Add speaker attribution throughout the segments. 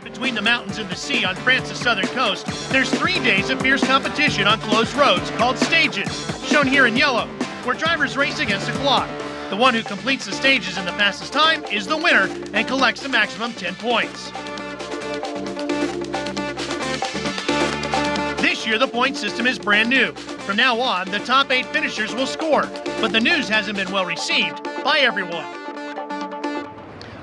Speaker 1: Between the mountains and the sea on France's southern coast, there's 3 days of fierce competition on closed roads called stages, shown here in yellow, where drivers race against a clock. The one who completes the stages in the fastest time is the winner and collects the maximum 10 points. This year, the point system is brand new. From now on, the top 8 finishers will score, but the news hasn't been well received by everyone.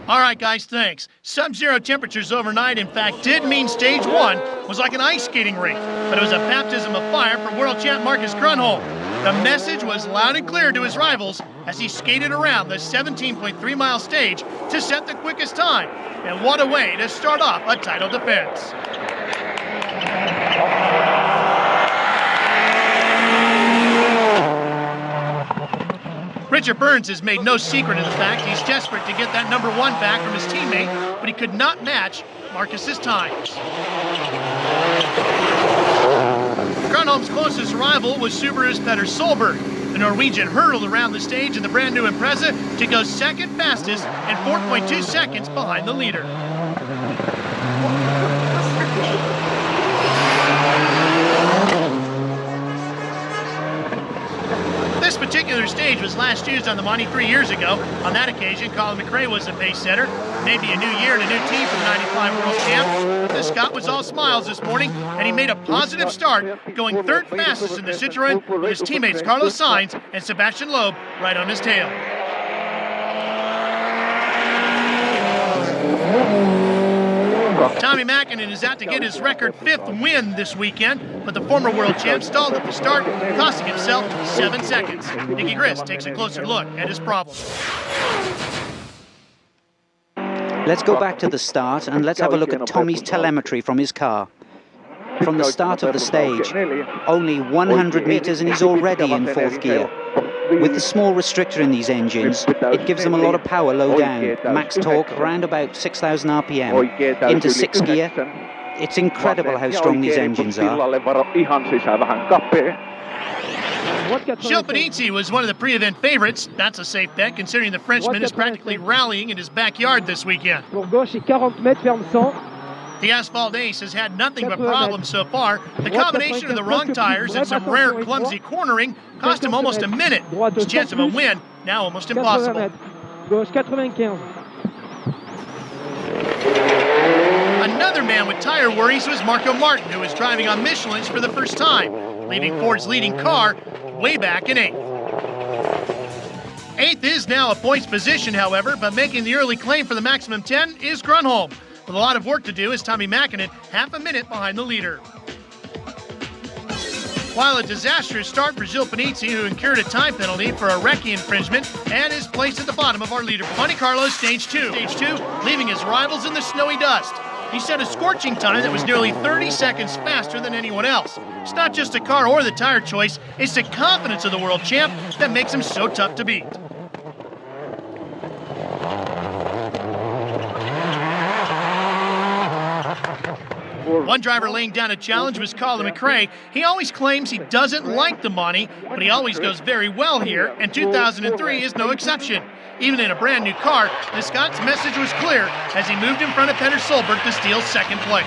Speaker 1: All right, guys, thanks. Sub-zero temperatures overnight, in fact, did mean stage 1 was like an ice skating rink, but it was a baptism of fire for world champ Marcus Grönholm. The message was loud and clear to his rivals as he skated around the 17.3-mile stage to set the quickest time. And what a way to start off a title defense. Richard Burns has made no secret of the fact he's desperate to get that number 1 back from his teammate, but he could not match Marcus's times. Grönholm's closest rival was Subaru's Petter Solberg. The Norwegian hurtled around the stage in the brand new Impreza to go second fastest and 4.2 seconds behind the leader. This particular stage was last used on the Monte 3 years ago. On that occasion, Colin McRae was the pace setter. Maybe a new year and a new team for the 95 World Champ. The Scot was all smiles this morning, and he made a positive start, going 3rd fastest in the Citroën with his teammates Carlos Sainz and Sebastian Loeb right on his tail. Tommy Mäkinen is out to get his record 5th win this weekend, but the former world champ stalled at the start, costing himself 7 seconds. Nicky Grist takes a closer look at his problem.
Speaker 2: Let's go back to the start and let's have a look at Tommy's telemetry from his car. From the start of the stage, only 100 meters and he's already in 4th gear. With the small restrictor in these engines, it gives them a lot of power low down. Max torque around about 6,000 RPM. Into 6th gear, it's incredible how strong these engines are.
Speaker 1: Gilles Panizzi was one of the pre-event favorites. That's a safe bet, considering the Frenchman is practically rallying in his backyard this weekend. The Asphalt Ace has had nothing but problems so far. The combination of the wrong tires and some rare clumsy cornering cost him almost a minute. His chance of a win now almost impossible. Another man with tire worries was Marco Martin, who was driving on Michelin's for the first time, leaving Ford's leading car way back in 8th. 8th is now a points position, however, but making the early claim for the maximum 10 is Grönholm. With a lot of work to do is Tommy Mäkinen, half a minute behind the leader. While a disastrous start for Gilles Panizzi, who incurred a time penalty for a recce infringement and is placed at the bottom of our leader. Monte Carlo Stage 2, leaving his rivals in the snowy dust. He set a scorching time that was nearly 30 seconds faster than anyone else. It's not just the car or the tire choice, it's the confidence of the world champ that makes him so tough to beat. One driver laying down a challenge was Colin McRae. He always claims he doesn't like the Monte, but he always goes very well here, and 2003 is no exception. Even in a brand new car, the Scot's message was clear as he moved in front of Petter Solberg to steal 2nd place.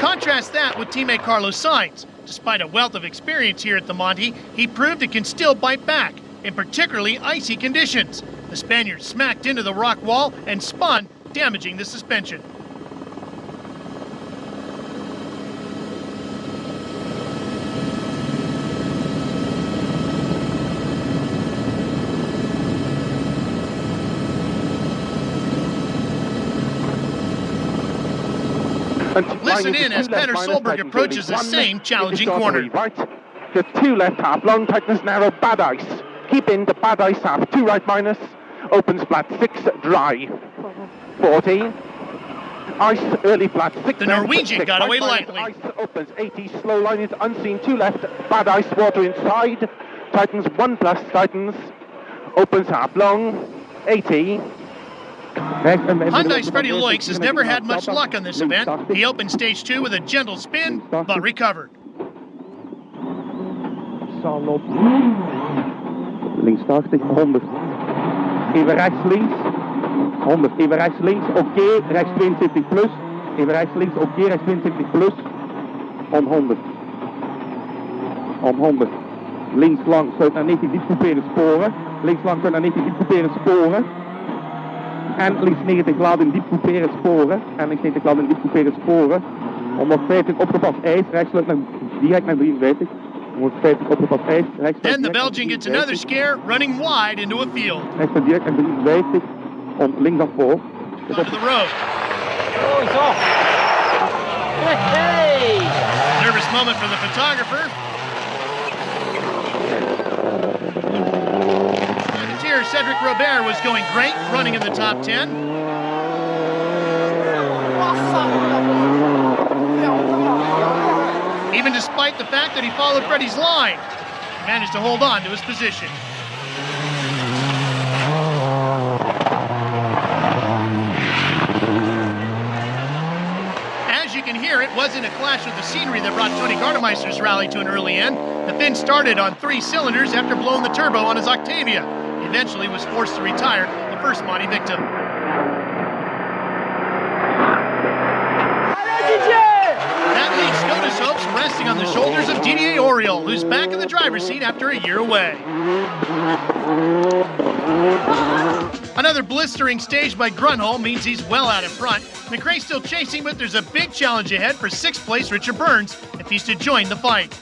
Speaker 1: Contrast that with teammate Carlos Sainz. Despite a wealth of experience here at the Monte, he proved it can still bite back in particularly icy conditions. The Spaniard smacked into the rock wall and spun, damaging the suspension. Listen in as Petter Solberg approaches the same challenging corner.
Speaker 3: Just 2 left half, long tightness, narrow, bad ice. Keep in the bad ice half, 2 right minus, opens flat 6, dry. 40. Ice, early flat 6.
Speaker 1: The Norwegian
Speaker 3: 6,
Speaker 1: got away
Speaker 3: right
Speaker 1: lightly.
Speaker 3: Ice opens 80, slow line is unseen, 2 left, bad ice, water inside. Tightens 1 plus, tightens, opens half long, 80.
Speaker 1: Hyundai's Freddie Loix has never had much luck on this event. He opened stage 2 with a gentle spin, but recovered.
Speaker 3: Links 80, 100. Even rechts links. 100, even rechts links. Oké, rechts 72 plus. Even rechts links, oké, rechts 72 plus. On 100. On 100. Links lang, sluit naar 90, diep couperende sporen. Links lang, sluit naar 90, diep couperende sporen. En links 90, laat in diep couperende sporen. En links 90, laat in diep couperende sporen. 150 opgepast ijs, rechts sluit naar, direct naar 53. 150 opgepast ijs, rechts.
Speaker 1: Then the Belgian gets another scare, running wide into a field.
Speaker 3: Rechts naar direct naar 53. Om links af voor.
Speaker 1: Onto the road.
Speaker 4: Oh, he's off. Hey!
Speaker 1: Nervous moment for the photographer. Here, Cedric Robert was going great, running in the top 10. Even despite the fact that he followed Freddie's line, he managed to hold on to his position. As you can hear, it wasn't a clash with the scenery that brought Tony Gardemeister's rally to an early end. The Finn started on 3 cylinders after blowing the turbo on his Octavia. He eventually was forced to retire, the first Monte victim. That leaves Skoda's hopes resting on the shoulders of Didier Auriol, who's back in the driver's seat after a year away. Another blistering stage by Grunholm means he's well out in front. McRae's still chasing, but there's a big challenge ahead for 6th place Richard Burns if he's to join the fight.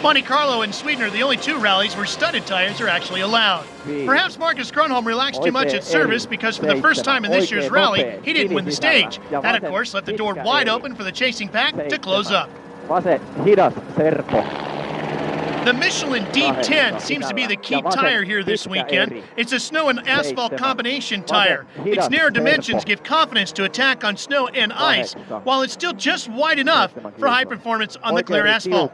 Speaker 1: Monte Carlo and Sweden are the only 2 rallies where studded tires are actually allowed. Perhaps Marcus Grunholm relaxed too much at service because for the first time in this year's rally, he didn't win the stage. That, of course, left the door wide open for the chasing pack to close up. The Michelin D10 seems to be the key tire here this weekend. It's a snow and asphalt combination tire. Its narrow dimensions give confidence to attack on snow and ice, while it's still just wide enough for high performance on the clear asphalt.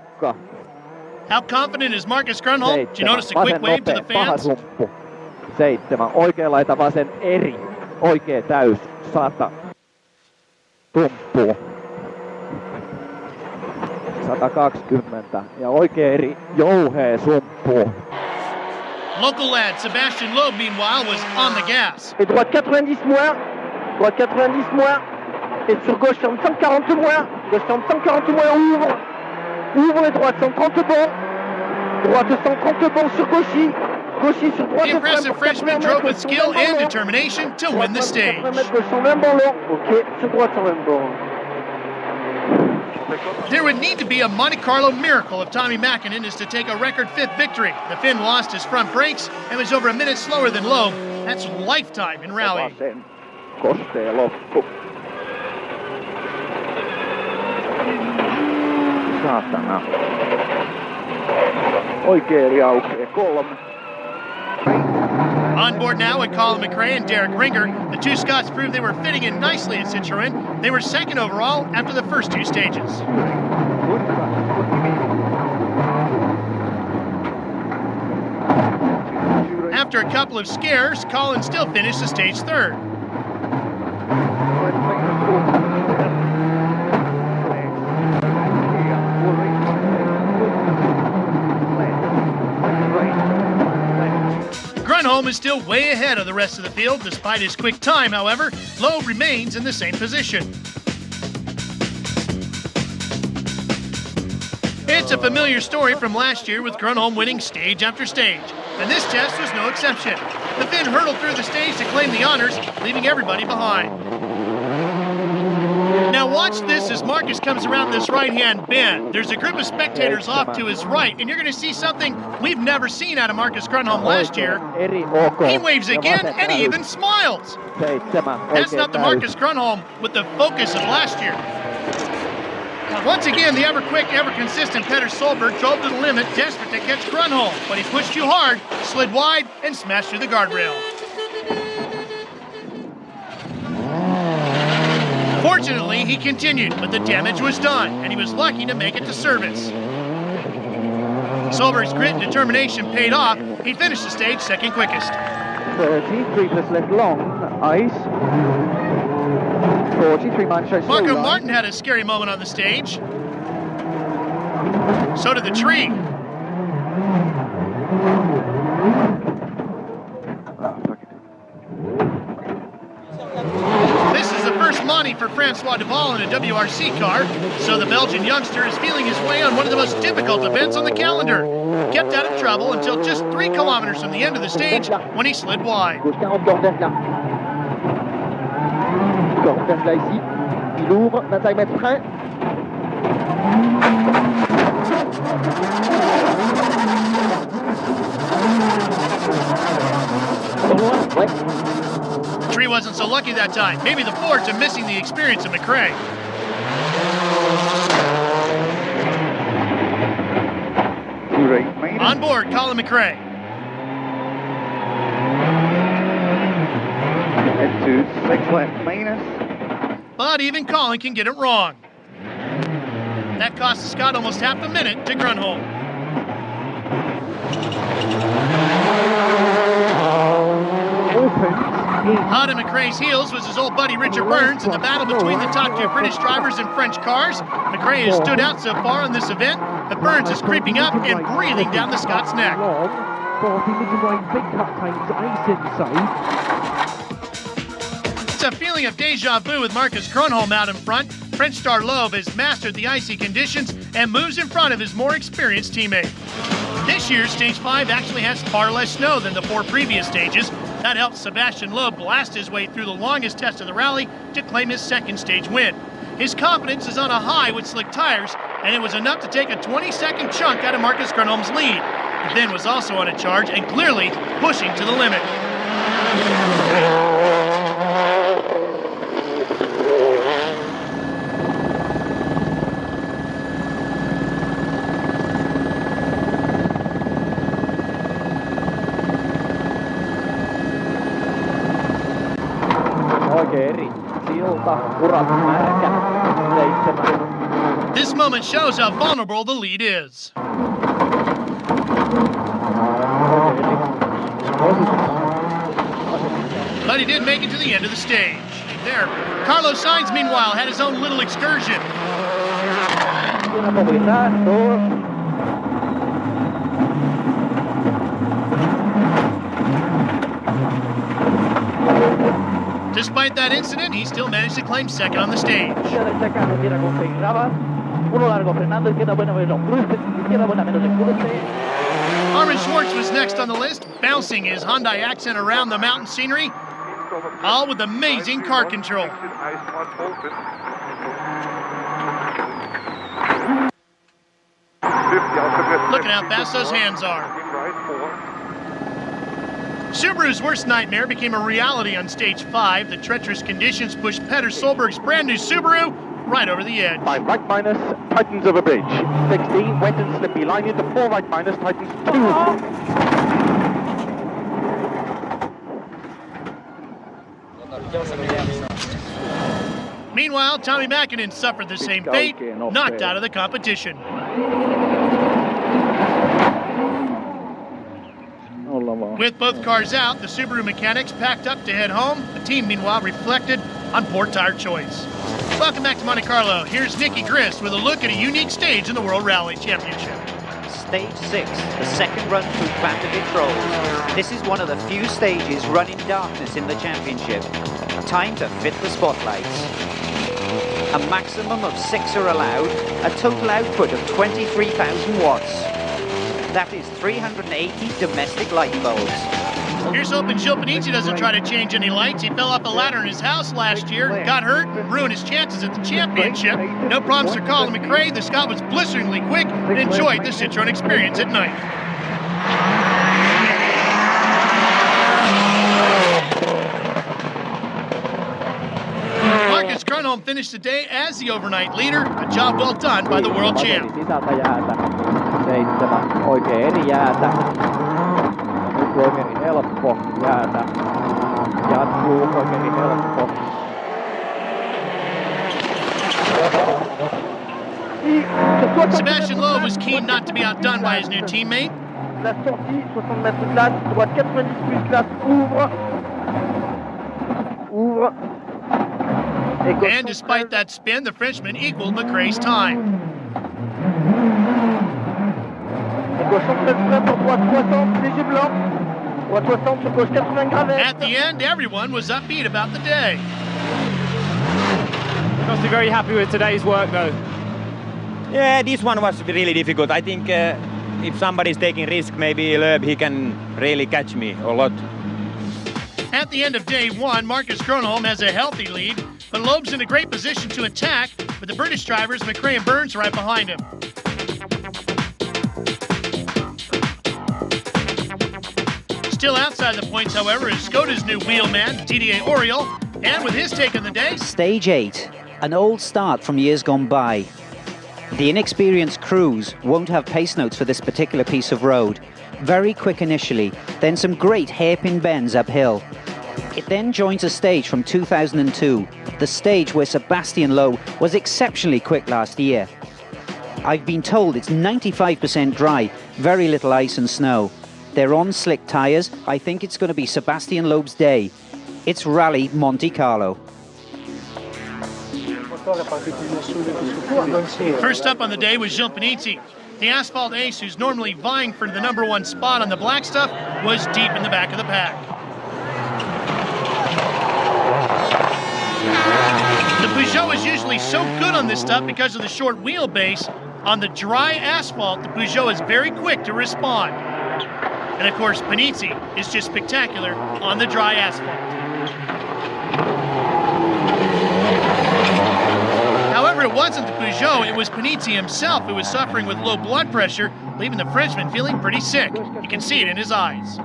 Speaker 1: How confident is Marcus Grunholm? Did you notice a quick wave to the fans?
Speaker 4: 7, oikea laita vasen eri, oikea täys, 100. Tumppu. 120 ja oikea eri, jouhea sumppu.
Speaker 1: Local lad Sebastian Loeb, meanwhile, was on the gas.
Speaker 5: Et droite 90 moins, droite 90 moins, et sur gauche 140 moins, gauche 140 moins, ouvre et droite 130 bon, droite 130 bon sur gauchy, gauchy sur droite.
Speaker 1: The impressive Frenchman drove with skill and determination to win the stage.
Speaker 5: Gauche 120 bon long, ok, sur droite 120 bon.
Speaker 1: There would need to be a Monte Carlo miracle if Tommy Mäkinen is to take a record 5th victory. The Finn lost his front brakes and was over a minute slower than Loeb. That's lifetime in rally.
Speaker 3: Kostea loppu. Saatana. Oikea eri aukeaa 3.
Speaker 1: On board now with Colin McRae and Derek Ringer. The 2 Scots proved they were fitting in nicely at Citroën. They were 2nd overall after the first 2 stages. After a couple of scares, Colin still finished the stage 3rd. Grunholm is still way ahead of the rest of the field. Despite his quick time, however, Loeb remains in the same position. It's a familiar story from last year with Grunholm winning stage after stage, and this test was no exception. The Finn hurtled through the stage to claim the honors, leaving everybody behind. Now watch this as Marcus comes around this right-hand bend. There's a group of spectators off to his right, and you're going to see something we've never seen out of Marcus Grunholm last year. He waves again, and he even smiles. That's not the Marcus Grunholm with the focus of last year. Once again, the ever-quick, ever-consistent Petter Solberg drove to the limit, desperate to catch Grunholm, but he pushed too hard, slid wide, and smashed through the guardrail. Fortunately, he continued, but the damage was done, and he was lucky to make it to service. Solberg's grit and determination paid off. He finished the stage second quickest.
Speaker 4: 33 plus left long, ice. 43 minus
Speaker 1: Marco Martin had a scary moment on the stage. So did the tree. This is the first Monte for Francois Duval in a WRC car, so the Belgian youngster is feeling his way on one of the most difficult events on the calendar. Kept out of trouble until just 3 kilometers from the end of the stage when he slid wide.
Speaker 5: Là ici, il ouvre, 25 mètres frein.
Speaker 1: Tree wasn't so lucky that time. Maybe the Fords are missing the experience of McRae. On board, Colin McRae.
Speaker 4: Into 6 left minus.
Speaker 1: But even Colin can get it wrong. That cost Scott almost half a minute to Grunholm. Hot at McRae's heels was his old buddy Richard Burns in the battle between the top 2 British drivers in French cars. McRae has stood out so far on this event, but Burns is creeping up and breathing down the Scots neck. It's a feeling of deja vu with Marcus Grunholm out in front. French star Loeb has mastered the icy conditions and moves in front of his more experienced teammate. This year's Stage 5 actually has far less snow than the 4 previous stages. That helped Sebastian Loeb blast his way through the longest test of the rally to claim his second stage win. His confidence is on a high with slick tires, and it was enough to take a 20-second chunk out of Marcus Grunholm's lead. He then was also on a charge and clearly pushing to the limit. This moment shows how vulnerable the lead is. But he did make it to the end of the stage. There, Carlos Sainz, meanwhile, had his own little excursion. Despite that incident, he still managed to claim second on the stage. Armin Schwartz was next on the list, bouncing his Hyundai accent around the mountain scenery, all with amazing car control. Look at how fast those hands are. Subaru's worst nightmare became a reality on Stage 5. The treacherous conditions pushed Petter Solberg's brand new Subaru right over the edge.
Speaker 3: 5 right minus, tightens over bridge. 16, wet and slippy, line into 4 right minus, tightens 2.
Speaker 1: Meanwhile, Tommy Mäkinen suffered the same fate, knocked out of the competition. With both cars out, the Subaru mechanics packed up to head home. The team, meanwhile, reflected on poor tire choice. Welcome back to Monte Carlo. Here's Nicky Grist with a look at a unique stage in the World Rally Championship.
Speaker 2: Stage 6, the second run through Van der Trolls. This is one of the few stages run in darkness in the championship. Time to fit the spotlights. A maximum of 6 are allowed, a total output of 23,000 watts. That is 380 domestic light bulbs.
Speaker 1: Here's hoping Gilles Panici doesn't try to change any lights. He fell off a ladder in his house last year, got hurt, ruined his chances at the championship. No problems for Colin McRae. The Scot was blisteringly quick and enjoyed the Citroen experience at night. Marcus Grunholm Kronholm finished the day as the overnight leader, a job well done by the world champ.
Speaker 5: Sisältä jäätä. 7. Oikein eri jäätä. Nyt oikein helppo jäätä. Jatkuu oikein helppo.
Speaker 1: Sebastian Loeb was keen not to be outdone by his new teammate.
Speaker 5: La sortie, 60 mètres glace, droite 90 plus glace, ouvre. Ouvre.
Speaker 1: And despite that spin, the Frenchman equaled McRae's time. At the end, everyone was upbeat about the day.
Speaker 6: Must be very happy with today's work, though.
Speaker 7: Yeah, this one was really difficult. I think if somebody's taking risk, maybe Loeb, he can really catch me a lot.
Speaker 1: At the end of day one, Marcus Kronholm has a healthy lead, but Loeb's in a great position to attack, with the British drivers McRae and Burns right behind him. Still outside the points, however, is Skoda's new wheelman, Didier Auriol, and with his take on the day...
Speaker 2: Stage 8, an old start from years gone by. The inexperienced crews won't have pace notes for this particular piece of road. Very quick initially, then some great hairpin bends uphill. It then joins a stage from 2002, the stage where Sebastian Loeb was exceptionally quick last year. I've been told it's 95% dry, very little ice and snow. They're on slick tyres. I think it's going to be Sebastian Loeb's day. It's Rally Monte Carlo.
Speaker 1: First up on the day was Jean Panizzi. The asphalt ace, who's normally vying for the #1 spot on the black stuff, was deep in the back of the pack. The Peugeot is usually so good on this stuff because of the short wheelbase. On the dry asphalt, the Peugeot is very quick to respond. And of course, Panizzi is just spectacular on the dry asphalt. However, it wasn't the Peugeot, it was Panizzi himself who was suffering with low blood pressure, leaving the Frenchman feeling pretty sick. You can see it in his eyes.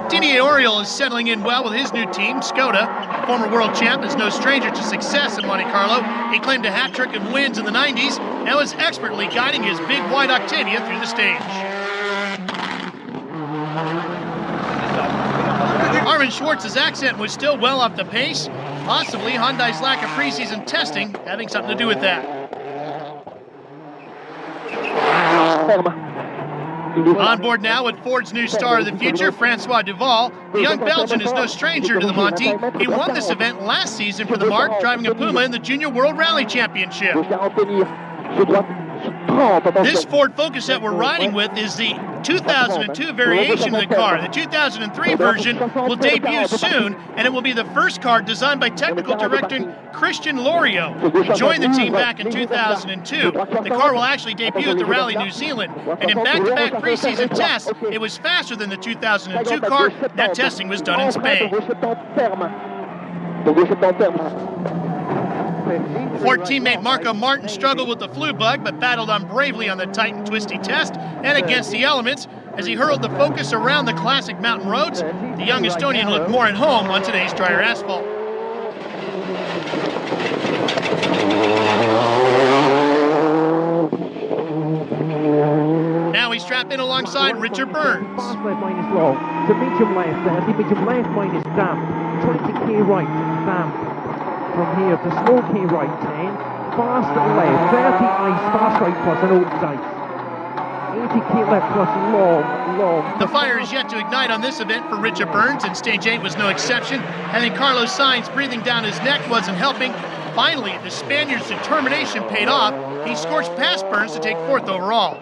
Speaker 1: Didier Auriol is settling in well with his new team, Skoda. Former world champ is no stranger to success in Monte Carlo. He claimed a hat trick of wins in the 90s and was expertly guiding his big white Octavia through the stage. Armin Schwartz's accent was still well off the pace, possibly Hyundai's lack of preseason testing having something to do with that. On board now with Ford's new star of the future, Francois Duval. The young Belgian is no stranger to the Monte. He won this event last season for the Mark, driving a Puma in the Junior World Rally Championship. This Ford Focus that we're riding with is the 2002 variation of the car. The 2003 version will debut soon, and it will be the first car designed by technical director Christian Loriot. He joined the team back in 2002. The car will actually debut at the Rally New Zealand, and in back-to-back preseason tests, it was faster than the 2002 car. That testing was done in Spain. Ford teammate Marco Martin struggled with the flu bug, but battled on bravely on the tight and twisty test and against the elements as he hurled the Focus around the classic mountain roads. The young Estonian looked more at home on today's drier asphalt. Now we strap in alongside Richard Burns.
Speaker 5: Fast left minus low. To medium left, medium left minus damp. 20k right, damp. From here to slow K right 10, fast left, 30 ice, fast right plus an old ice. 80k left plus long.
Speaker 1: The fire is yet to ignite on this event for Richard Burns, and stage 8 was no exception. Having Carlos Sainz breathing down his neck wasn't helping. Finally, the Spaniard's determination paid off. He scorched past Burns to take 4th overall.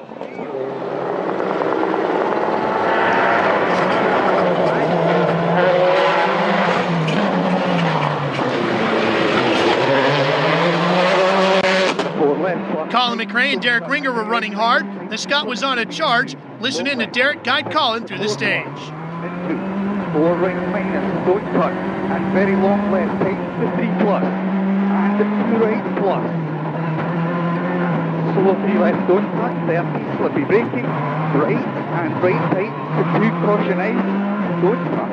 Speaker 1: Colin McRae and Derek Ringer were running hard. The Scot was on a charge. Listen in to Derek guide Colin through the stage.
Speaker 4: Into 4 right minus, don't touch, and very long left, tight to 3 plus, and 2 right plus. Slow 3 left, don't touch, 30, slippy braking, right and right tight to 2 caution ice, don't touch.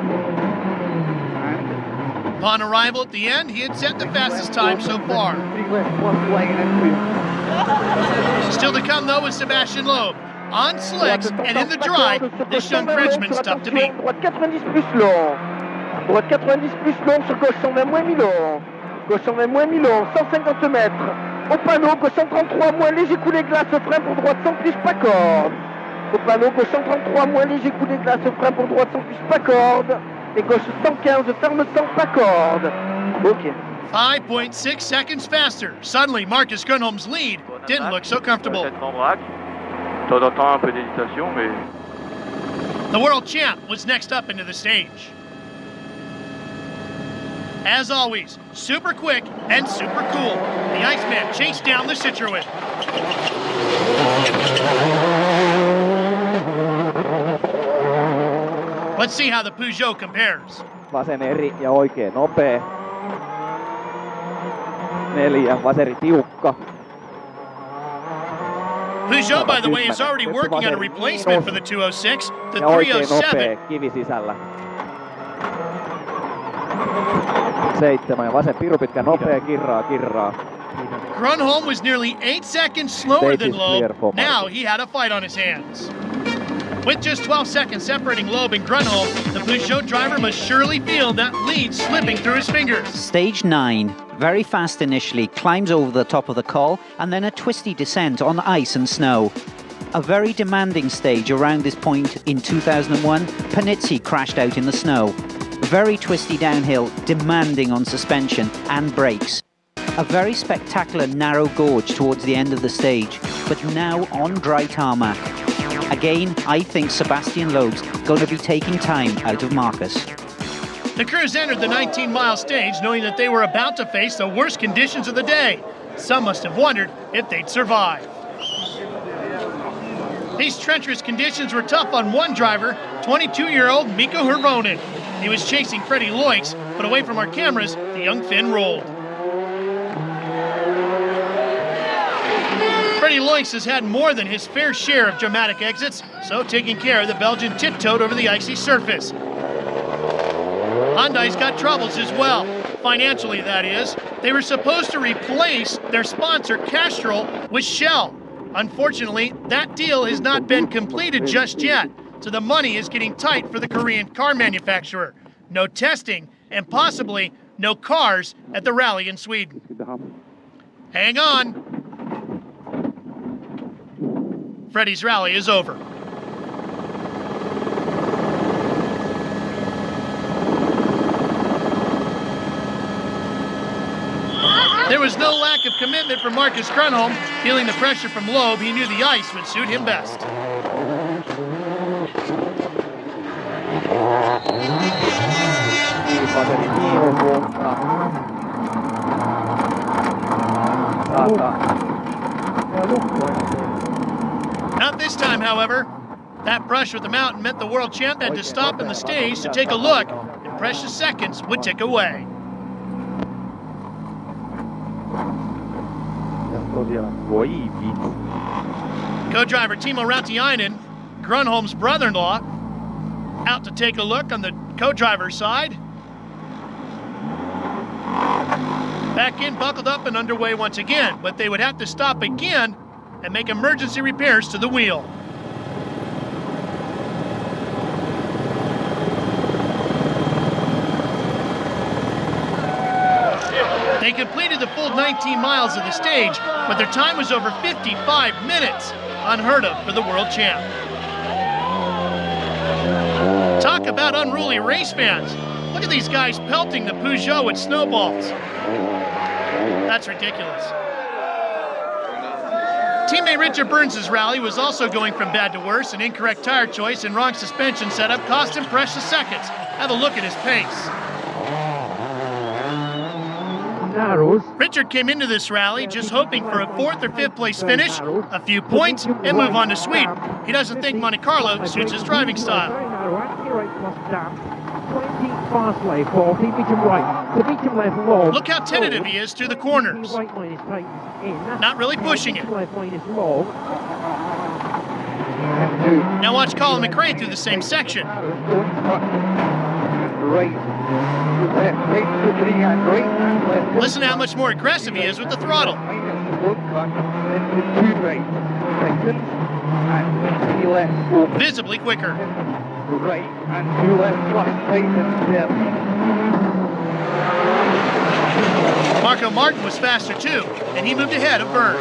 Speaker 1: Upon arrival at the end, he had set the fastest time so far.
Speaker 4: 3 left, 1 flying and clear.
Speaker 1: Still to come, though, with Sebastian Loeb. On slicks and in the dry, this young Frenchman's tough to beat.
Speaker 5: Droite 90 plus long. Droite 90 plus long sur gauche 120 moins mi-long. Gauche 120 moins mi-long, 150 mètres. Au panneau, gauche 133 moins léger coulé glace, frein pour droite sans plus pas corde. Au panneau, gauche 133 moins léger coulé glace, frein pour droite sans plus pas corde. Et gauche 115, ferme sans pas corde. Ok.
Speaker 1: 5.6 seconds faster. Suddenly, Marcus Grönholm's lead didn't look so comfortable.
Speaker 8: De temps en temps, un peu d'hésitation, mais...
Speaker 1: The world champ was next up into the stage. As always, super quick and super cool, the Iceman chased down the Citroën. Let's see how the Peugeot compares.
Speaker 3: Vasen eri ja oikein nopea. 4, vaseri tiukka.
Speaker 1: Peugeot, by the way, is already working on a replacement for the 206, the
Speaker 3: Ja oikein
Speaker 1: 307.
Speaker 3: nopea, kivi sisällä. 7 ja vasen piru pitkä, nopea, kirraa.
Speaker 1: Grönholm was nearly 8 seconds slower than Loeb. Now he had a fight on his hands. With just 12 seconds separating Loeb and Grönholm, the Peugeot driver must surely feel that lead slipping through his fingers.
Speaker 2: Stage 9, very fast initially, climbs over the top of the col and then a twisty descent on ice and snow. A very demanding stage around this point in 2001, Panizzi crashed out in the snow. Very twisty downhill, demanding on suspension and brakes. A very spectacular narrow gorge towards the end of the stage, but now on dry tarmac. Again, I think Sebastian Loeb's going to be taking time out of Marcus.
Speaker 1: The crews entered the 19-mile stage knowing that they were about to face the worst conditions of the day. Some must have wondered if they'd survive. These treacherous conditions were tough on one driver, 22-year-old Mikko Hirvonen. He was chasing Freddie Loix, but away from our cameras, the young Finn rolled. Freddie Loix has had more than his fair share of dramatic exits, so taking care of the Belgian tiptoed over the icy surface. Hyundai's got troubles as well, financially that is. They were supposed to replace their sponsor Castrol with Shell. Unfortunately, that deal has not been completed just yet, so the money is getting tight for the Korean car manufacturer. No testing, and possibly no cars at the rally in Sweden. Hang on. Freddie's rally is over. There was no lack of commitment from Marcus Grönholm. Feeling the pressure from Loeb, he knew the ice would suit him best. Not this time, however. That brush with the mountain meant the world champ had to stop in the stage to take a look, and precious seconds would tick away. Co-driver Timo Rautiainen, Grönholm's brother-in-law, out to take a look on the co-driver's side. Back in, buckled up and underway once again, but they would have to stop again and make emergency repairs to the wheel. They completed the full 19 miles of the stage, but their time was over 55 minutes, unheard of for the world champ. Talk about unruly race fans. Look at these guys pelting the Peugeot with snowballs. That's ridiculous. Teammate Richard Burns' rally was also going from bad to worse. An incorrect tire choice and wrong suspension setup cost him precious seconds. Have a look at his pace. Richard came into this rally just hoping for a 4th or 5th place finish, a few points, and move on to Sweden. He doesn't think Monte Carlo suits his driving style. Look how tentative he is through the corners. Not really pushing it. Now watch Colin McRae through the same section.
Speaker 4: right. Left, takes the 3 and right and left.
Speaker 1: Listen to how much more aggressive he is with the throttle.
Speaker 4: Minus 1 cut, into 2 right. Seconds and 3 left.
Speaker 1: Visibly quicker.
Speaker 4: Right and 2 left plus tight and step.
Speaker 1: Marco Martin was faster too, and he moved ahead of Burns.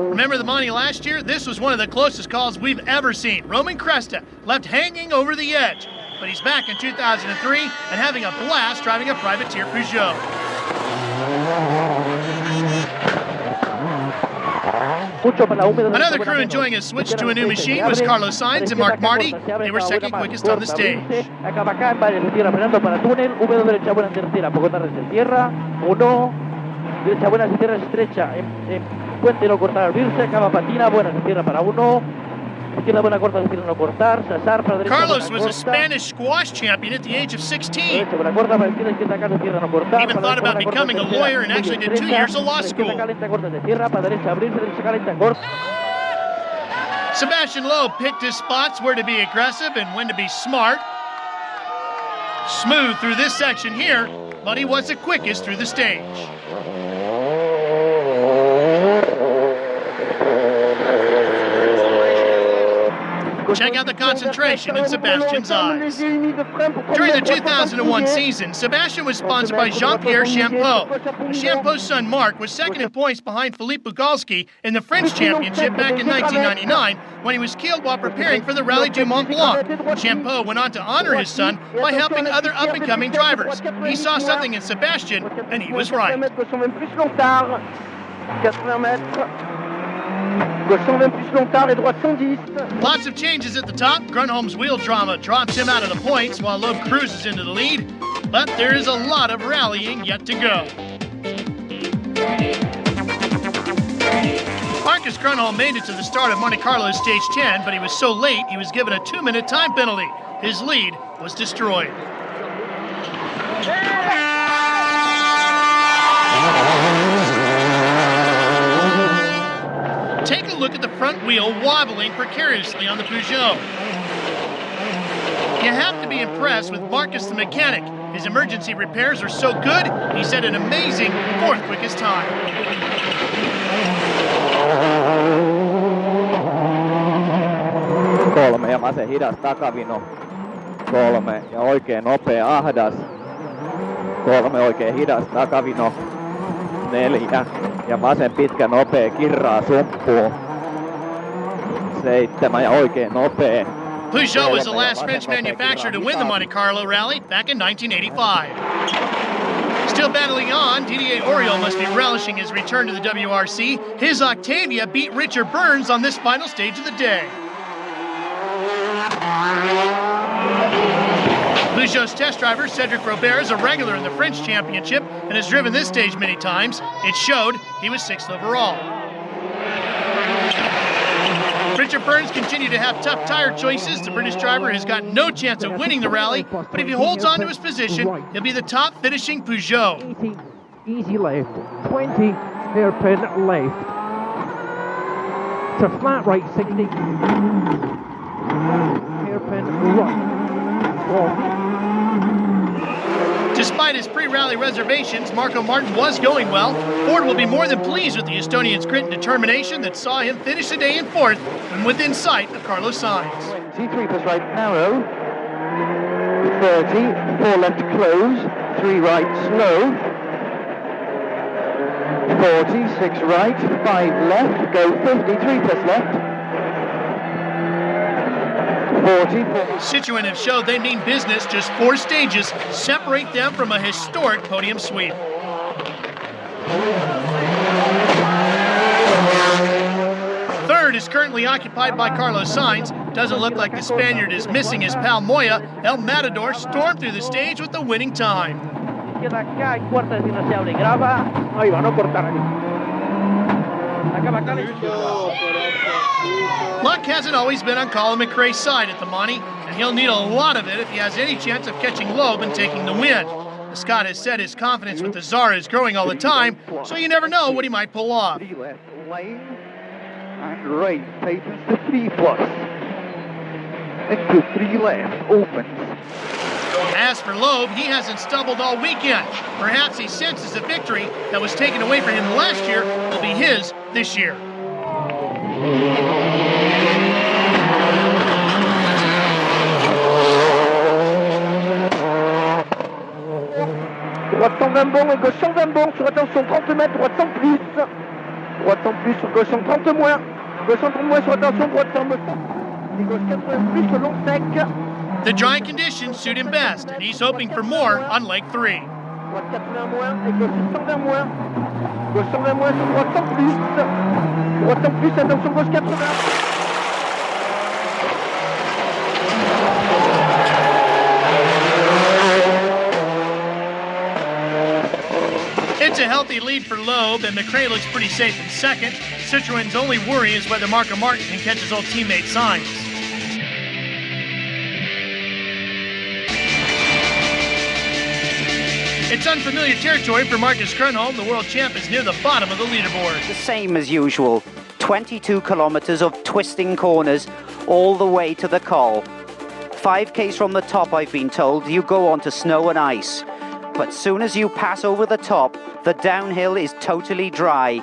Speaker 1: Remember the Monte last year? This was one of the closest calls we've ever seen. Roman Cresta left hanging over the edge, but he's back in 2003 and having a blast driving a privateer Peugeot. Another crew enjoying a switch to a new machine was Carlos Sainz and Mark Marty. They were second quickest on the stage. Carlos was a Spanish squash champion at the age of 16. He even thought about becoming a lawyer and actually did 2 years of law school. Sebastian Loeb picked his spots where to be aggressive and when to be smart. Smooth through this section here, but he was the quickest through the stage. Check out the concentration in Sebastian's eyes. During the 2001 season, Sebastian was sponsored by Jean-Pierre Champeau. Champeau's son Marc was second in points behind Philippe Bugalski in the French Championship back in 1999 when he was killed while preparing for the Rallye du Mont Blanc. Champeau went on to honor his son by helping other up-and-coming drivers. He saw something in Sebastian, and he was right. Lots of changes at the top. Grunholm's wheel drama drops him out of the points while Loeb cruises into the lead. But there is a lot of rallying yet to go. Marcus Grunholm made it to the start of Monte Carlo Stage 10, but he was so late he was given a 2-minute time penalty. His lead was destroyed. Take a look at the front wheel wobbling precariously on the Peugeot. You have to be impressed with Marcus the mechanic. His emergency repairs are so good, he set an amazing 4th quickest time.
Speaker 9: Kolme ja Mase hidas takavino. 3 ja oikein nopea ahdas. 3 oikein hidas takavino. 4 ja Masen pitkä nopea kirraa sumppuun. 7 ja oikein nopea.
Speaker 1: Peugeot was the last French manufacturer to win the Monte Carlo Rally back in 1985. Still battling on, Didier Auriol must be relishing his return to the WRC. His Octavia beat Richard Burns on this final stage of the day. Peugeot's test driver, Cedric Robert, is a regular in the French Championship and has driven this stage many times. It showed he was 6th overall. Richard Burns continued to have tough tire choices. The British driver has got no chance of winning the rally, but if he holds on to his position, he'll be the top finishing Peugeot.
Speaker 5: Easy left, 20 hairpin left. To flat right 60. Hairpin right. 40.
Speaker 1: Despite his pre-rally reservations, Marco Martin was going well. Ford will be more than pleased with the Estonian's grit and determination that saw him finish the day in 4th and within sight of Carlos Sainz.
Speaker 4: 23 plus right narrow, 30, 4 left close, 3 right slow, 40, 6 right, 5 left, go 50, 3 plus left, 40.
Speaker 1: Citroën have showed they mean business. Just 4 stages separate them from a historic podium sweep. Third is currently occupied by Carlos Sainz. Doesn't look like the Spaniard is missing his pal Moya. El Matador stormed through the stage with the winning time. Luck hasn't always been on Colin McRae's side at the Monte, and he'll need a lot of it if he has any chance of catching Loeb and taking the win. The Scot has said his confidence with the Tsar is growing all the time, so you never know what he might pull off.
Speaker 4: Left lane and right, tightens to 3 plus. into 3 left, opens.
Speaker 1: As for Loeb, he hasn't stumbled all weekend. Perhaps he senses the victory that was taken away from him last year will be his this year.
Speaker 5: Droite 120 bon et gauche 120 bon, sur attention 30 mètres, droite 100 plus. Droite 100 plus, sur gauche 130 moins. Gauche 130 moins, sur attention, droite 100 moins. Et gauche 80 plus, le long sec.
Speaker 1: The dry conditions suit him best, and he's hoping for more on leg 3.
Speaker 5: Droite 80 moins et gauche 120 moins. Gauche 120 moins, sur droite 100 plus. Droite 100 plus, attention, gauche 80.
Speaker 1: It's a healthy lead for Loeb, and McRae looks pretty safe in second. Citroen's only worry is whether Marco Martin can catch his old teammate Sainz. It's unfamiliar territory for Marcus Grönholm. The world champ is near the bottom of the leaderboard.
Speaker 2: The same as usual. 22 kilometers of twisting corners all the way to the col. 5Ks from the top, I've been told, you go onto snow and ice. But soon as you pass over the top, the downhill is totally dry.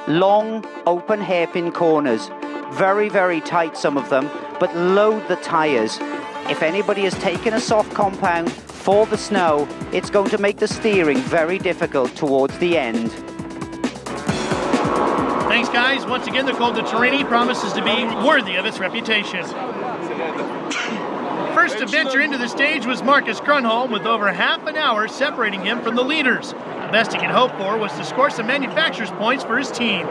Speaker 2: Long, open hairpin corners. Very, very tight, some of them, but load the tyres. If anybody has taken a soft compound for the snow, it's going to make the steering very difficult towards the end.
Speaker 1: Thanks, guys. Once again, the Col de Turini promises to be worthy of its reputation. First to venture into the stage was Marcus Grönholm, with over half an hour separating him from the leaders. The best he could hope for was to score some manufacturer's points for his team.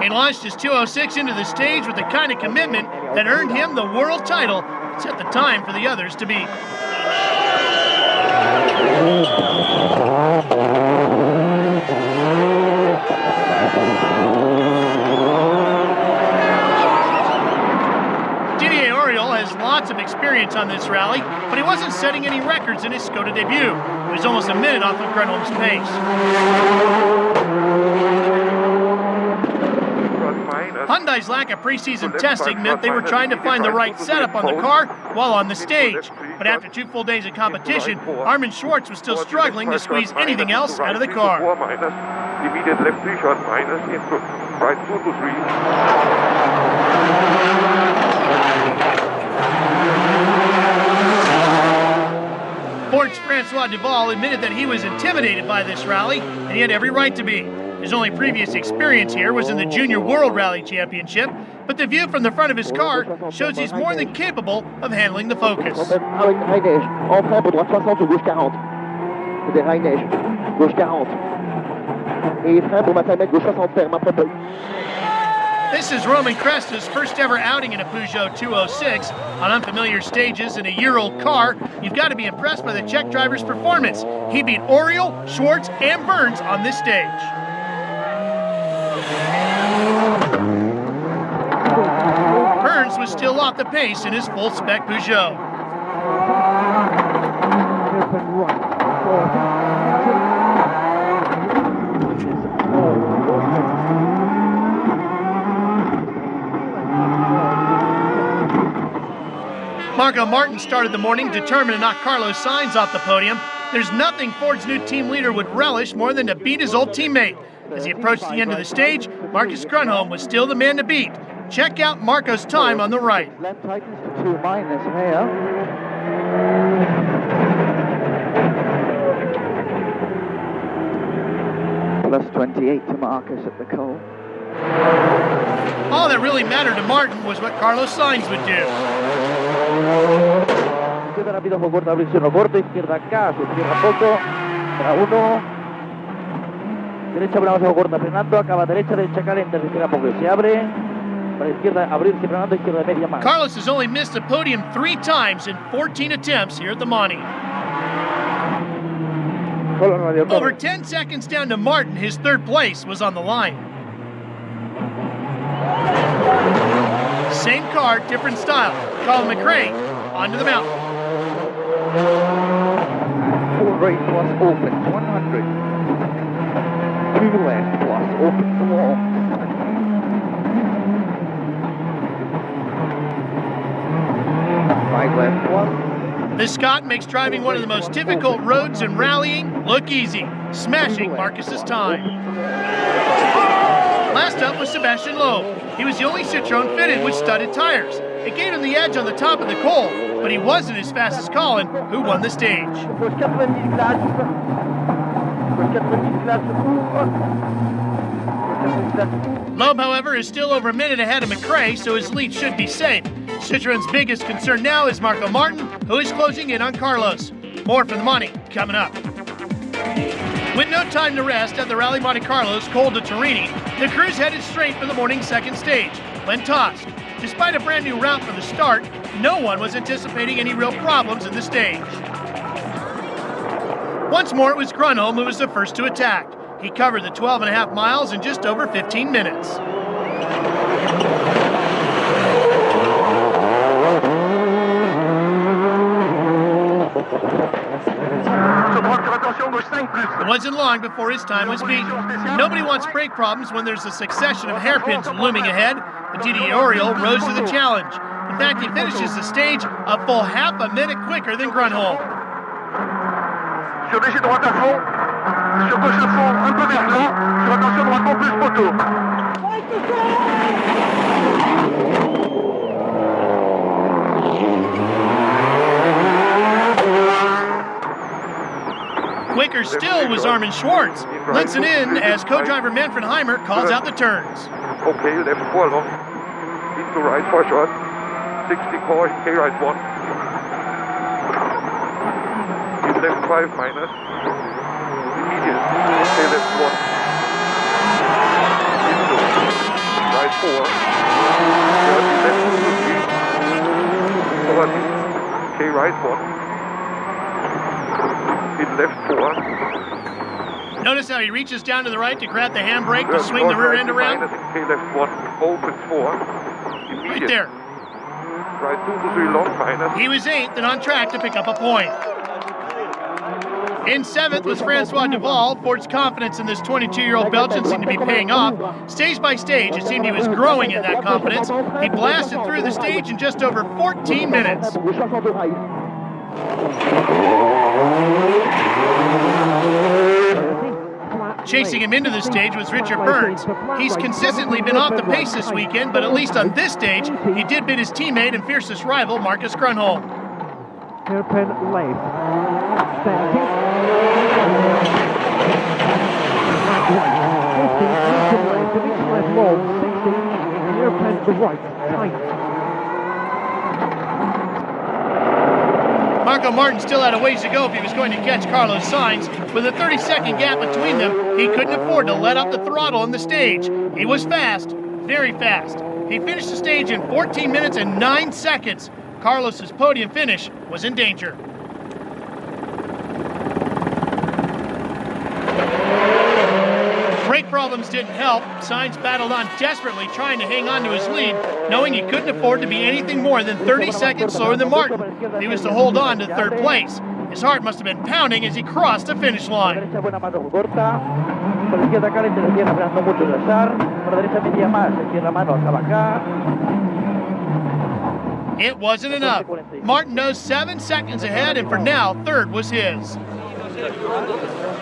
Speaker 1: He launched his 206 into the stage with the kind of commitment that earned him the world title. Set the time for the others to beat. Didier Auriol has lots of experience on this rally, but he wasn't setting any records in his Skoda debut. He was almost a minute off of Grönholm's pace. Hyundai's lack of preseason testing meant they were trying to find the right setup on the car while on the stage. But after 2 full days of competition, Armin Schwartz was still struggling to squeeze anything else out of the car.
Speaker 8: Immediate left 3 short minus into right 2 to 3.
Speaker 1: Ford's Francois Duval admitted that he was intimidated by this rally, and he had every right to be. His only previous experience here was in the Junior World Rally Championship, but the view from the front of his car shows he's more than capable of handling the Focus. This is Roman Cresta's first ever outing in a Peugeot 206. On unfamiliar stages in a year-old car, you've got to be impressed by the Czech driver's performance. He beat Auriol, Schwartz, and Burns on this stage. Burns was still off the pace in his full-spec Peugeot. Marco Martin started the morning determined to knock Carlos Sainz off the podium. There's nothing Ford's new team leader would relish more than to beat his old teammate. As he approached the end of the stage, Marcus Grönholm was still the man to beat. Check out Marco's time on the right.
Speaker 5: Left tightens to 2 minus here. Plus 28 to Marcus at the col.
Speaker 1: All that really mattered to Martin was what Carlos Sainz would do.
Speaker 5: Queda rápido con corta abrirse corto, izquierda acá, se cierra poco, para 1. Derecha para abajo corta, frenando, acaba derecha caliente, se cierra poco, se abre. Para izquierda, abrirse, frenando, izquierda media más.
Speaker 1: Carlos has only missed the podium 3 times in 14 attempts here at the Monte. Over 10 seconds down to Martin, his 3rd place was on the line. Same car, different style. Colin McRae, onto the mountain.
Speaker 4: straight plus opens 100. 2 left plus opens long. 5 left plus.
Speaker 1: This Scot makes driving one of the most difficult roads in rallying look easy, smashing Marcus's time. Last up was Sebastian Loeb. He was the only Citroën fitted with studded tires. It gave him the edge on the top of the col, but he wasn't as fast as Colin, who won the stage. Loeb, however, is still over a minute ahead of McRae, so his lead should be safe. Citroën's biggest concern now is Marco Martin, who is closing in on Carlos. More from the Monte coming up. With no time to rest at the Rally Monte Carlo's Col de Torini, the crew's headed straight for the morning's second stage, when tossed. Despite a brand new route from the start, no one was anticipating any real problems in the stage. Once more, it was Grunholm who was the first to attack. He covered the 12.5 miles in just over 15 minutes. It wasn't long before his time was beaten. Nobody wants brake problems when there's a succession of hairpins looming ahead, but Didier Auriol rose to the challenge. In fact, he finishes the stage a full half a minute quicker than Grunholm.
Speaker 8: Sur léger droite à fond, sur gauche à fond, un peu vers là, sur attention droite en plus poteau.
Speaker 1: Quicker still was Armin Schwartz, Linson in as co-driver Manfred Heimer calls out the turns.
Speaker 8: Okay, left 4 long, into right 4 short, 60 core, K right 1. In left 5 minus, immediate, K left 1. Into right 4, 30 left 2 3, 40, K right 1. In left 4.
Speaker 1: Notice how he reaches down to the right to grab the handbrake to swing the rear end around?
Speaker 8: K left 1, opens 4.
Speaker 1: Right there.
Speaker 8: Right 2 to 3 long minus.
Speaker 1: He was 8th and on track to pick up a point. In 7th was Francois Duval. Ford's confidence in this 22-year-old Belgian seemed to be paying off. Stage by stage, it seemed he was growing in that confidence. He blasted through the stage in just over 14 minutes. Chasing him into the stage was Richard Burns. He's consistently been off the pace this weekend, but at least on this stage, he did beat his teammate and fiercest rival, Marcus Grunholm.
Speaker 5: Hairpin left. Standing. Left long. 60. Hairpin right. Tight.
Speaker 1: Marco Martin still had a ways to go if he was going to catch Carlos Sainz. With a 30-second gap between them, he couldn't afford to let up the throttle on the stage. He was fast, very fast. He finished the stage in 14 minutes and 9 seconds. Carlos's podium finish was in danger. Brake problems didn't help. Sainz battled on desperately, trying to hang on to his lead, knowing he couldn't afford to be anything more than 30 seconds slower than Martin. He was to hold on to third place. His heart must have been pounding as he crossed the finish line. It wasn't enough. Martin knows 7 seconds ahead, and for now, third was his.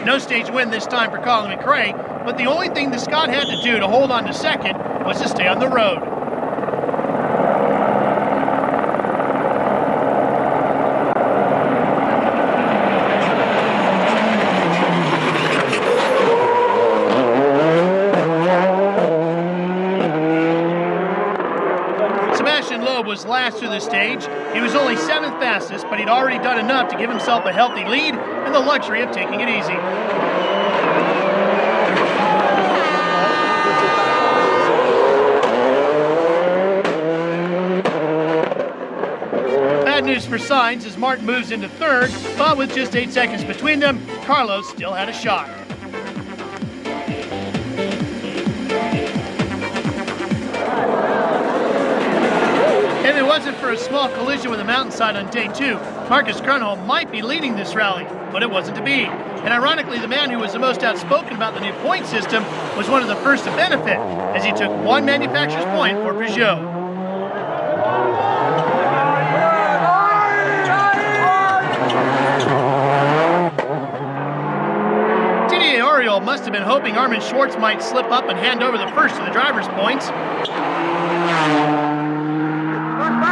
Speaker 1: No stage win this time for Colin McRae, but the only thing the Scot had to do to hold on to second was to stay on the road. Sebastian Loeb was last through the stage. He was only 7th fastest, but he'd already done enough to give himself a healthy lead and the luxury of taking it easy. Bad news for Sainz as Martin moves into third, but with just 8 seconds between them, Carlos still had a shot. And it wasn't for a small collision with a mountainside on day 2, Marcus Grunholm might be leading this rally, but it wasn't to be. And ironically, the man who was the most outspoken about the new point system was one of the first to benefit, as he took one manufacturer's point for Peugeot. Didier Auriol must have been hoping Armin Schwartz might slip up and hand over the first of the driver's points.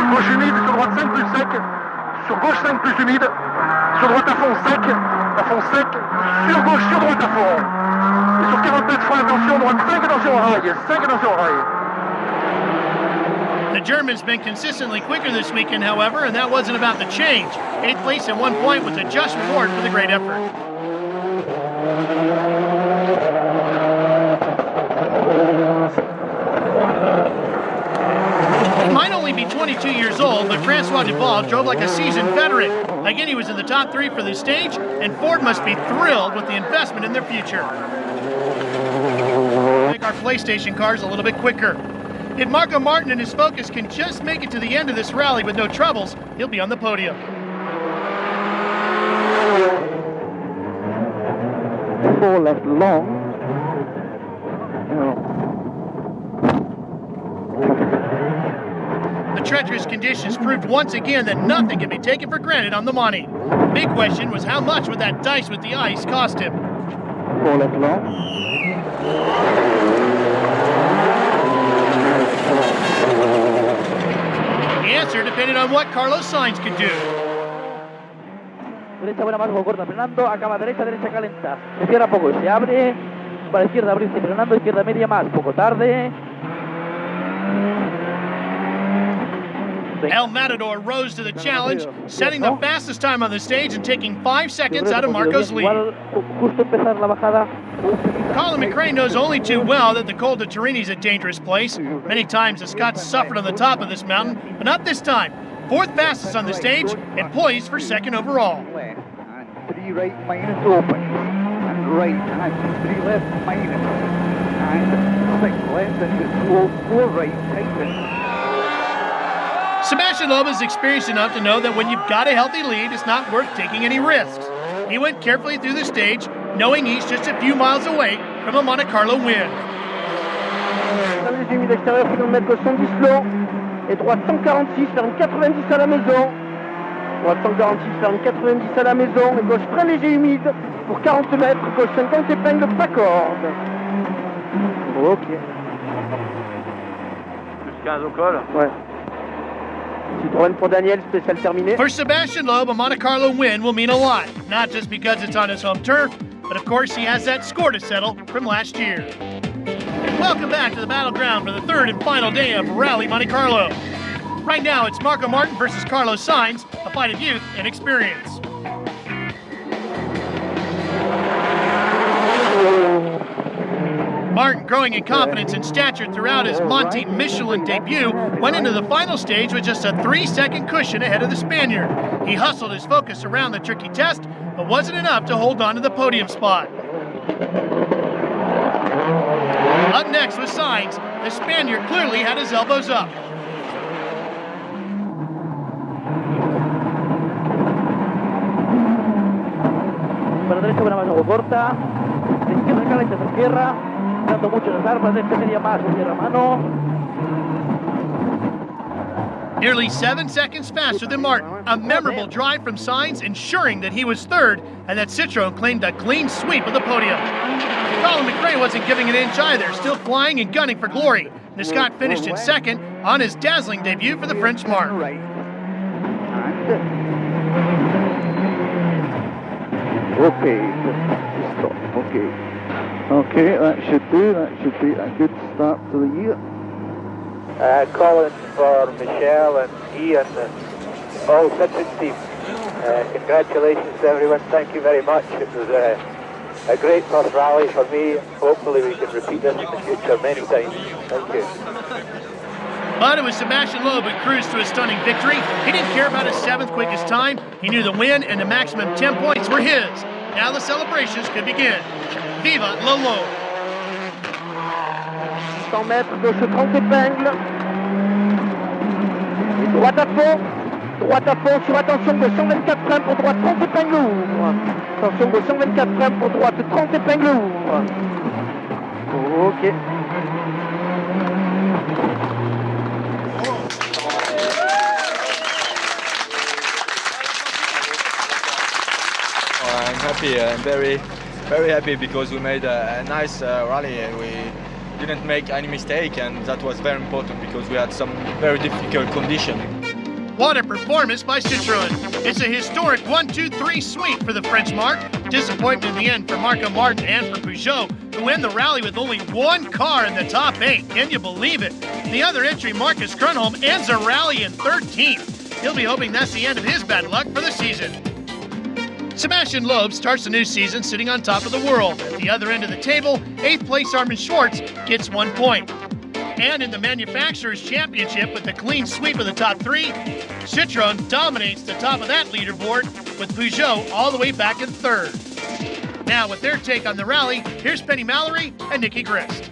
Speaker 8: Gauche humide, sur droite 5 plus sec, sur gauche 5 plus humide, sur droite à fond sec, sur gauche, sur droite à fond. Et sur 40 mètres, faut attention, droite 5, attention au rail, 5, attention au rail.
Speaker 1: The German's been consistently quicker this weekend, however, and that wasn't about the change. 8th place and 1 point was a just reward for the great effort. He might only be 22 years old, but Francois Duval drove like a seasoned veteran. Again, he was in the top 3 for the stage, and Ford must be thrilled with the investment in their future. Make our PlayStation cars a little bit quicker. If Marco Martin and his Focus can just make it to the end of this rally with no troubles, he'll be on the podium.
Speaker 5: Four left long.
Speaker 1: The treacherous conditions proved once again that nothing can be taken for granted on the Monte. Big question was how much would that dice with the ice cost him?
Speaker 5: Four left long.
Speaker 1: The answer depended on what Carlos Sainz could do.
Speaker 5: Derecha buena más, corta, frenando, acaba derecha, derecha calenta. Se cierra poco y se abre. Para izquierda abrirse, frenando, izquierda media más, poco tarde.
Speaker 1: El Matador rose to the challenge, setting the fastest time on the stage and taking 5 seconds out of Marco's lead. Colin McRae knows only too well that the Col de Turini is a dangerous place. Many times the Scots suffered on the top of this mountain, but not this time. 4th fastest on the stage and poised for 2nd overall.
Speaker 4: And 3 right minus open, and right, and 3 left minus, and 6 left and 4 right tighten.
Speaker 1: Sebastian Loeb is experienced enough to know that when you've got a healthy lead, it's not worth taking any risks. He went carefully through the stage, knowing he's just a few miles away from a Monte Carlo win.
Speaker 5: Et droite 146, faire une 90 à la maison. Droite 146, faire une 90 à la maison. Et gauche très léger humide pour 40 mètres. Gauche 50 épingle, pas corde. Ok.
Speaker 3: Plus 15 au col.
Speaker 5: Ouais. Citroën pour Daniel, spécial terminé.
Speaker 1: For Sebastian Loeb, a Monte Carlo win will mean a lot. Not just because it's on his home turf, but of course he has that score to settle from last year. Welcome back to the battleground for the 3rd and final day of Rally Monte Carlo. Right now, it's Marco Martin versus Carlos Sainz, a fight of youth and experience. Martin, growing in confidence and stature throughout his Monte Michelin debut, went into the final stage with just a 3-second cushion ahead of the Spaniard. He hustled his Focus around the tricky test, but wasn't enough to hold on to the podium spot. Up next was Sainz. The Spaniard clearly had his elbows up.
Speaker 5: Para derecha buena más, corta. De izquierda caliente, se cierra. Dando mucho las armas, de media más, se cierra mano.
Speaker 1: Nearly 7 seconds faster than Martin. A memorable drive from Sainz, ensuring that he was 3rd and that Citroën claimed a clean sweep of the podium. Colin McRae wasn't giving an inch either, still flying and gunning for glory. The Scot finished in 2nd on his dazzling debut for the French marque.
Speaker 3: Okay, stop. Okay. Okay, that should be a good start to the year.
Speaker 10: Colin for Michelle and Ian and all Citroën team. Congratulations to everyone, thank you very much. It was a great first rally for me. Hopefully we can repeat this in the future many times. Thank you.
Speaker 1: But it was Sebastian Loeb who cruised to a stunning victory. He didn't care about his 7th quickest time. He knew the win and the maximum 10 points were his. Now the celebrations could begin. Viva le Loeb!
Speaker 5: 100 mètres, gauche 30 épingles. Droite à fond sur attention de 124 freins pour droite, 30 épingles ouvre. Attention de 124 freins pour droite, 30 épingles ouvre. Ok.
Speaker 11: I'm happy. I'm very happy because we made a nice rally. We didn't make any mistake, and that was very important because we had some very difficult conditions.
Speaker 1: What a performance by Citroën. It's a historic 1-2-3 sweep for the French marque. Disappointment in the end for Marco Martin and for Peugeot, who end the rally with only one car in the top 8. Can you believe it? The other entry, Marcus Grönholm, ends a rally in 13th. He'll be hoping that's the end of his bad luck for the season. Sebastian Loeb starts the new season sitting on top of the world. At the other end of the table, 8th place Armin Schwartz gets 1 point. And in the Manufacturers' Championship with a clean sweep of the top 3, Citroën dominates the top of that leaderboard with Peugeot all the way back in 3rd. Now with their take on the rally, here's Penny Mallory and Nikki Grist.